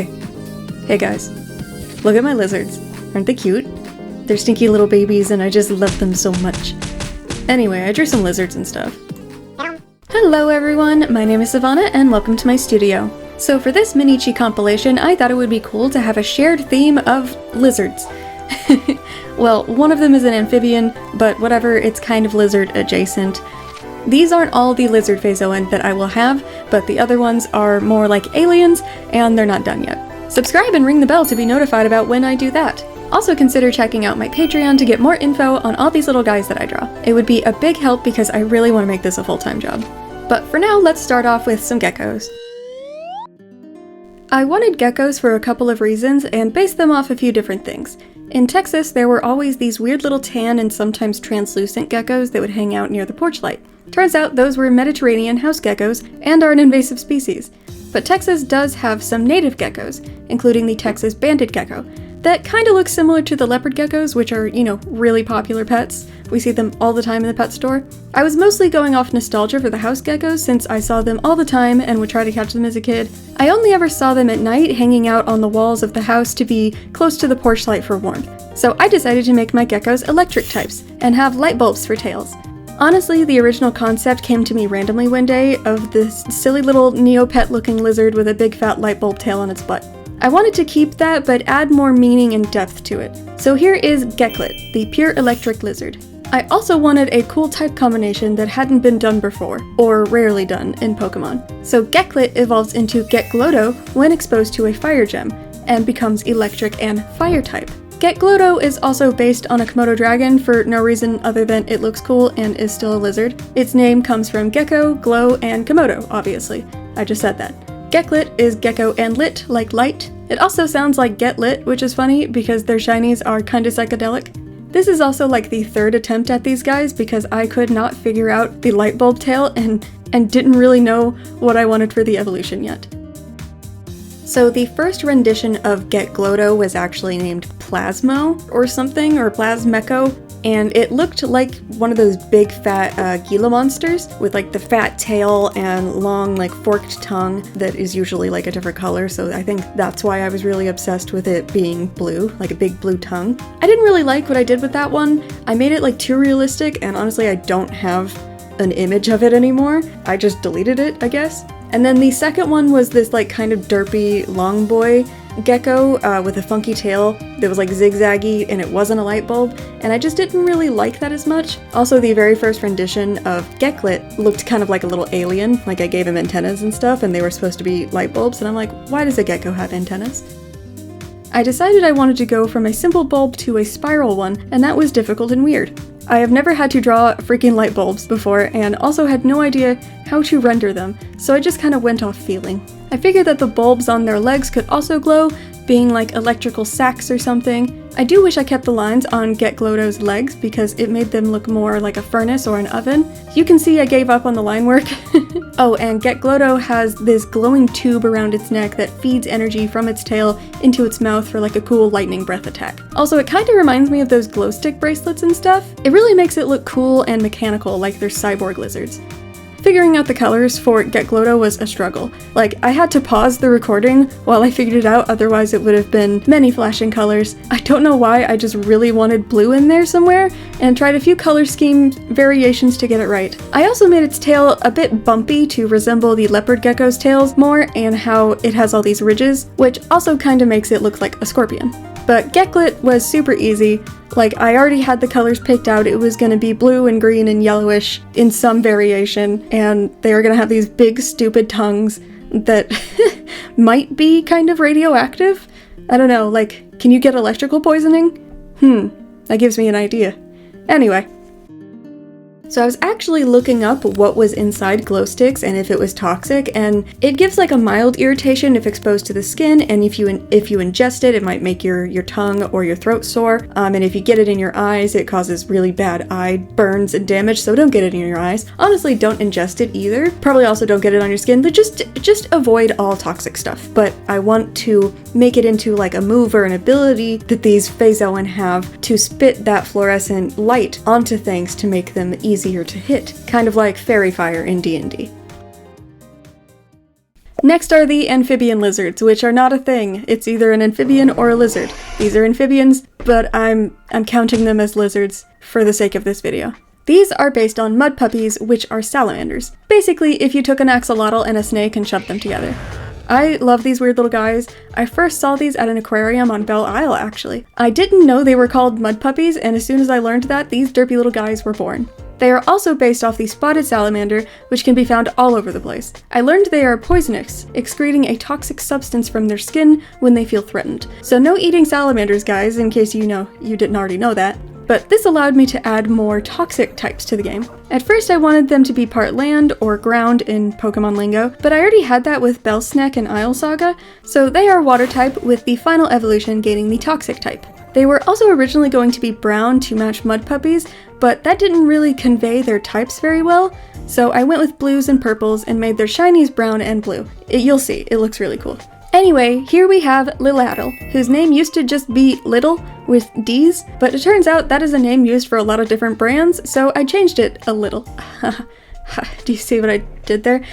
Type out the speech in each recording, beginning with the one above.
Hey guys. Look at my lizards. Aren't they cute? They're stinky little babies and I just love them so much. Anyway, I drew some lizards and stuff. Hello everyone, my name is Sivana and welcome to my studio. So for this Minichi compilation, I thought it would be cool to have a shared theme of lizards. Well, one of them is an amphibian, but whatever, it's kind of lizard adjacent. These aren't all the lizard Faezoan that I will have, but the other ones are more like aliens, and they're not done yet. Subscribe and ring the bell to be notified about when I do that. Also consider checking out my Patreon to get more info on all these little guys that I draw. It would be a big help because I really want to make this a full-time job. But for now, let's start off with some geckos. I wanted geckos for a couple of reasons and based them off a few different things. In Texas, there were always these weird little tan and sometimes translucent geckos that would hang out near the porch light. Turns out those were Mediterranean house geckos and are an invasive species. But Texas does have some native geckos, including the Texas banded gecko, that kind of look similar to the leopard geckos, which are, really popular pets. We see them all the time in the pet store. I was mostly going off nostalgia for the house geckos since I saw them all the time and would try to catch them as a kid. I only ever saw them at night hanging out on the walls of the house to be close to the porch light for warmth. So I decided to make my geckos electric types and have light bulbs for tails. Honestly, the original concept came to me randomly one day of this silly little Neopet looking lizard with a big fat light bulb tail on its butt. I wanted to keep that, but add more meaning and depth to it. So here is Gecklet, the pure electric lizard. I also wanted a cool type combination that hadn't been done before, or rarely done, in Pokemon. So Gecklet evolves into Geckloto when exposed to a fire gem, and becomes electric and fire type. Geckloto is also based on a Komodo dragon for no reason other than it looks cool and is still a lizard. Its name comes from Gecko, Glow, and Komodo, obviously. I just said that. Gecklet is gecko and lit, like light. It also sounds like Get Lit, which is funny because their shinies are kinda psychedelic. This is also like the third attempt at these guys because I could not figure out the light bulb tail and didn't really know what I wanted for the evolution yet. So the first rendition of Geckloto was actually named Plasmo or something, or Plasmeco, and it looked like one of those big fat Gila monsters with like the fat tail and long like forked tongue that is usually like a different color, so I think that's why I was really obsessed with it being blue, like a big blue tongue. I didn't really like what I did with that one. I made it like too realistic, and honestly I don't have an image of it anymore. I just deleted it, I guess. And then the second one was this like kind of derpy long boy gecko with a funky tail that was like zigzaggy and it wasn't a light bulb, and I just didn't really like that as much. Also, the very first rendition of Gecklet looked kind of like a little alien, like I gave him antennas and stuff and they were supposed to be light bulbs, and I'm like, why does a gecko have antennas? I decided I wanted to go from a simple bulb to a spiral one, and that was difficult and weird. I have never had to draw freaking light bulbs before, and also had no idea how to render them, so I just kind of went off feeling. I figured that the bulbs on their legs could also glow, being like electrical sacs or something. I do wish I kept the lines on Geckloto's legs because it made them look more like a furnace or an oven. You can see I gave up on the line work. Oh, and Geckloto has this glowing tube around its neck that feeds energy from its tail into its mouth for like a cool lightning breath attack. Also, it kind of reminds me of those glow stick bracelets and stuff. It really makes it look cool and mechanical, like they're cyborg lizards. Figuring out the colors for Geckloto was a struggle. Like, I had to pause the recording while I figured it out, otherwise it would have been many flashing colors. I don't know why, I just really wanted blue in there somewhere, and tried a few color scheme variations to get it right. I also made its tail a bit bumpy to resemble the leopard gecko's tails more, and how it has all these ridges, which also kinda makes it look like a scorpion. But Gecklet was super easy. Like, I already had the colors picked out. It was gonna be blue and green and yellowish in some variation, and they were gonna have these big stupid tongues that might be kind of radioactive? I don't know, like, can you get electrical poisoning? That gives me an idea. Anyway. So I was actually looking up what was inside glow sticks and if it was toxic, and it gives like a mild irritation if exposed to the skin, and if you ingest it, it might make your tongue or your throat sore, and if you get it in your eyes, it causes really bad eye burns and damage, so don't get it in your eyes. Honestly, don't ingest it either. Probably also don't get it on your skin, but just avoid all toxic stuff. But I want to make it into like a move or an ability that these Faezoan have to spit that fluorescent light onto things to make them easier to hit, kind of like fairy fire in D&D. Next are the amphibian lizards, which are not a thing. It's either an amphibian or a lizard. These are amphibians, but I'm counting them as lizards for the sake of this video. These are based on Mudpuppies, which are salamanders. Basically, if you took an axolotl and a snake and shoved them together. I love these weird little guys. I first saw these at an aquarium on Belle Isle, actually. I didn't know they were called Mudpuppies, and as soon as I learned that, these derpy little guys were born. They are also based off the spotted salamander, which can be found all over the place. I learned they are poisonous, excreting a toxic substance from their skin when they feel threatened. So no eating salamanders, guys, in case you didn't already know that. But this allowed me to add more toxic types to the game. At first I wanted them to be part land or ground in Pokemon lingo, but I already had that with Bellsnack and Isle Saga, so they are water type, with the final evolution gaining the toxic type. They were also originally going to be brown to match Mudpuppies, but that didn't really convey their types very well, so I went with blues and purples and made their shinies brown and blue. You'll see, it looks really cool. Anyway, here we have Liladdle, whose name used to just be Little with D's, but it turns out that is a name used for a lot of different brands, so I changed it a little. Do you see what I did there?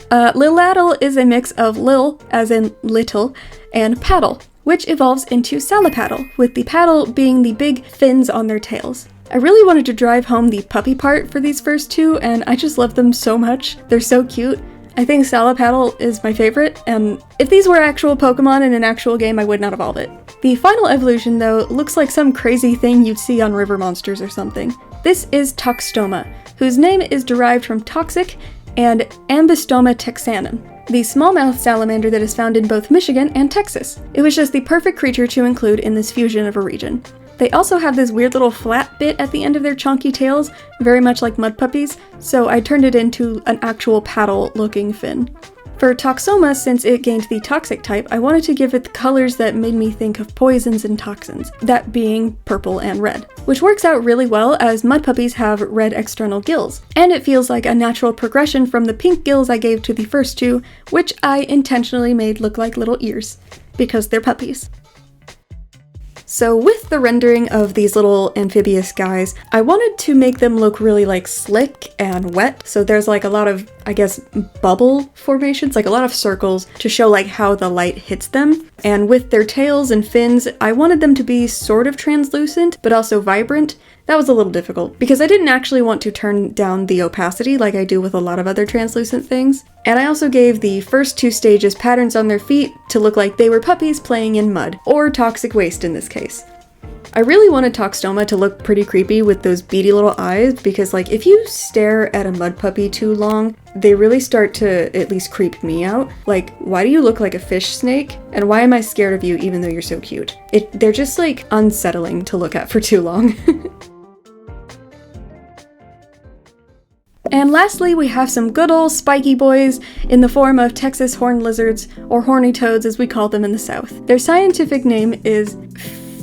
Liladdle is a mix of Lil, as in little, and Paddle, which evolves into Salapaddle, with the paddle being the big fins on their tails. I really wanted to drive home the puppy part for these first two, and I just love them so much. They're so cute. I think Salapaddle is my favorite, and if these were actual Pokemon in an actual game, I would not evolve it. The final evolution, though, looks like some crazy thing you'd see on River Monsters or something. This is Toxtoma, whose name is derived from toxic and Ambystoma texanum, the smallmouth salamander that is found in both Michigan and Texas. It was just the perfect creature to include in this fusion of a region. They also have this weird little flat bit at the end of their chunky tails, very much like Mudpuppies, so I turned it into an actual paddle-looking fin. For Toxoma, since it gained the toxic type, I wanted to give it the colors that made me think of poisons and toxins, that being purple and red, which works out really well as Mudpuppies have red external gills, and it feels like a natural progression from the pink gills I gave to the first two, which I intentionally made look like little ears, because they're puppies. So with the rendering of these little amphibious guys, I wanted to make them look really like slick and wet. So there's like a lot of, I guess, bubble formations, like a lot of circles to show like how the light hits them. And with their tails and fins, I wanted them to be sort of translucent, but also vibrant. That was a little difficult because I didn't actually want to turn down the opacity like I do with a lot of other translucent things. And I also gave the first two stages patterns on their feet to look like they were puppies playing in mud, or toxic waste in this case. I really wanted Toxtoma to look pretty creepy with those beady little eyes because like if you stare at a Mudpuppy too long, they really start to at least creep me out. Like, why do you look like a fish snake? And why am I scared of you even though you're so cute? They're just like unsettling to look at for too long. And lastly, we have some good old spiky boys in the form of Texas horned lizards, or horny toads as we call them in the South. Their scientific name is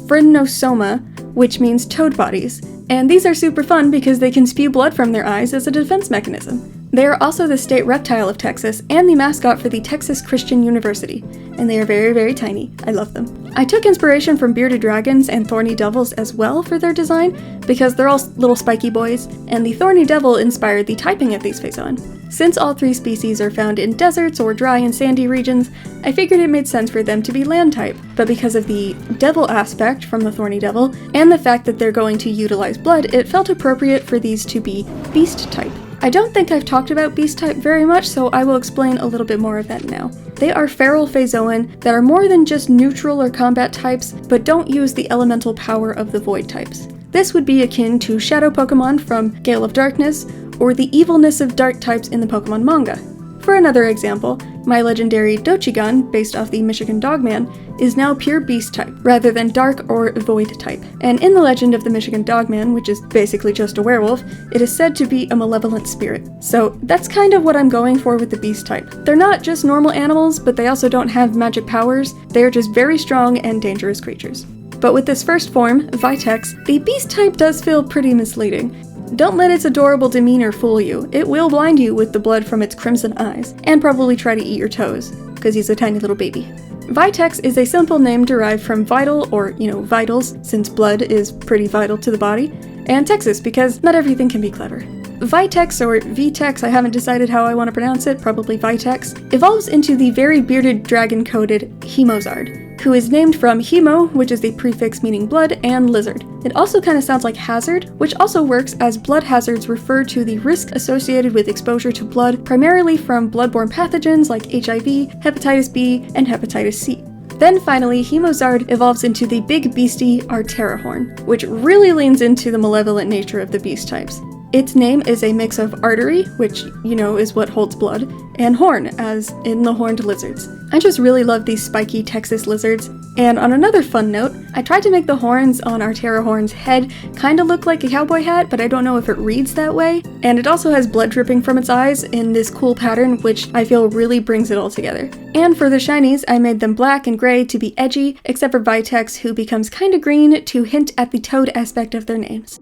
Phrynosoma, which means toad bodies, and these are super fun because they can spew blood from their eyes as a defense mechanism. They are also the state reptile of Texas and the mascot for the Texas Christian University, and they are very, very tiny. I love them. I took inspiration from bearded dragons and thorny devils as well for their design, because they're all little spiky boys, and the thorny devil inspired the typing of these Faezoan. Since all three species are found in deserts or dry and sandy regions, I figured it made sense for them to be land type, but because of the devil aspect from the thorny devil, and the fact that they're going to utilize blood, it felt appropriate for these to be beast type. I don't think I've talked about beast type very much, so I will explain a little bit more of that now. They are feral Faezoan that are more than just neutral or combat types, but don't use the elemental power of the void types. This would be akin to Shadow Pokemon from Gale of Darkness, or the evilness of dark types in the Pokemon manga. For another example, my legendary Dochigan, based off the Michigan Dogman, is now pure beast type, rather than dark or void type. And in the legend of the Michigan Dogman, which is basically just a werewolf, it is said to be a malevolent spirit. So that's kind of what I'm going for with the beast type. They're not just normal animals, but they also don't have magic powers. They are just very strong and dangerous creatures. But with this first form, Vitex, the beast type does feel pretty misleading. Don't let its adorable demeanor fool you. It will blind you with the blood from its crimson eyes, and probably try to eat your toes, because he's a tiny little baby. Vitex is a simple name derived from vital, or, vitals, since blood is pretty vital to the body, and Texas, because not everything can be clever. Vitex, or Vtex, I haven't decided how I want to pronounce it, probably Vitex, evolves into the very bearded dragon-coated Hemozard, who is named from Hemo, which is the prefix meaning blood, and lizard. It also kind of sounds like hazard, which also works as blood hazards refer to the risk associated with exposure to blood, primarily from bloodborne pathogens like HIV, hepatitis B, and hepatitis C. Then finally, Hemozard evolves into the big beastie Arterahorn, which really leans into the malevolent nature of the beast types. Its name is a mix of artery, which, you know, is what holds blood, and horn, as in the horned lizards. I just really love these spiky Texas lizards. And on another fun note, I tried to make the horns on Arterahorn's head kind of look like a cowboy hat, but I don't know if it reads that way. And it also has blood dripping from its eyes in this cool pattern, which I feel really brings it all together. And for the shinies, I made them black and gray to be edgy, except for Vitex, who becomes kinda green to hint at the toad aspect of their names.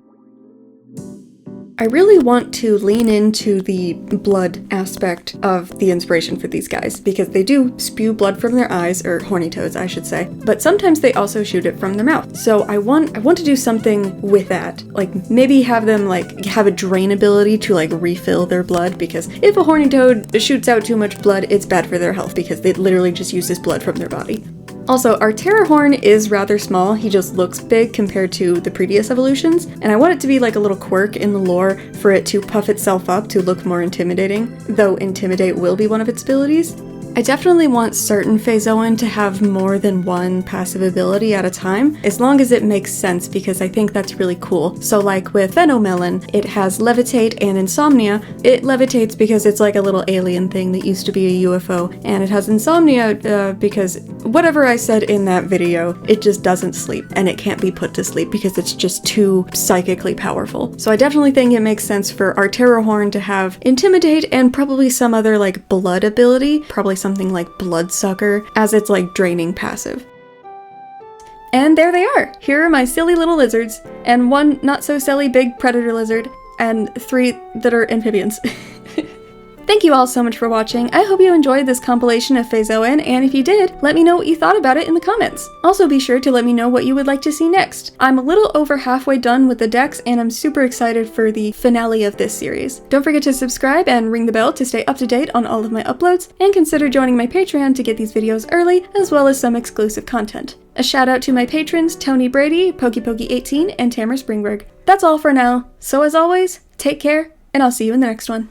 I really want to lean into the blood aspect of the inspiration for these guys, because they do spew blood from their eyes, or horny toads I should say, but sometimes they also shoot it from their mouth. So I want to do something with that, like maybe have them like have a drain ability to like refill their blood, because if a horny toad shoots out too much blood, it's bad for their health because they literally just use this blood from their body. Also, Arterahorn is rather small, he just looks big compared to the previous evolutions, and I want it to be like a little quirk in the lore for it to puff itself up to look more intimidating, though Intimidate will be one of its abilities. I definitely want certain Faezoan to have more than one passive ability at a time, as long as it makes sense, because I think that's really cool. So like with Phenomelon, it has Levitate and Insomnia. It levitates because it's like a little alien thing that used to be a UFO, and it has Insomnia because whatever I said in that video, it just doesn't sleep, and it can't be put to sleep because it's just too psychically powerful. So I definitely think it makes sense for Arterahorn to have Intimidate and probably some other like blood ability, probably something like Bloodsucker, as its like draining passive. And there they are! Here are my silly little lizards, and one not so silly big predator lizard, and 3 that are amphibians. Thank you all so much for watching. I hope you enjoyed this compilation of Faezoan, and if you did, let me know what you thought about it in the comments. Also be sure to let me know what you would like to see next. I'm a little over halfway done with the decks, and I'm super excited for the finale of this series. Don't forget to subscribe and ring the bell to stay up to date on all of my uploads, and consider joining my Patreon to get these videos early, as well as some exclusive content. A shout out to my patrons Tony Brady, PokePoke18, and Tamara Springberg. That's all for now, so as always, take care, and I'll see you in the next one.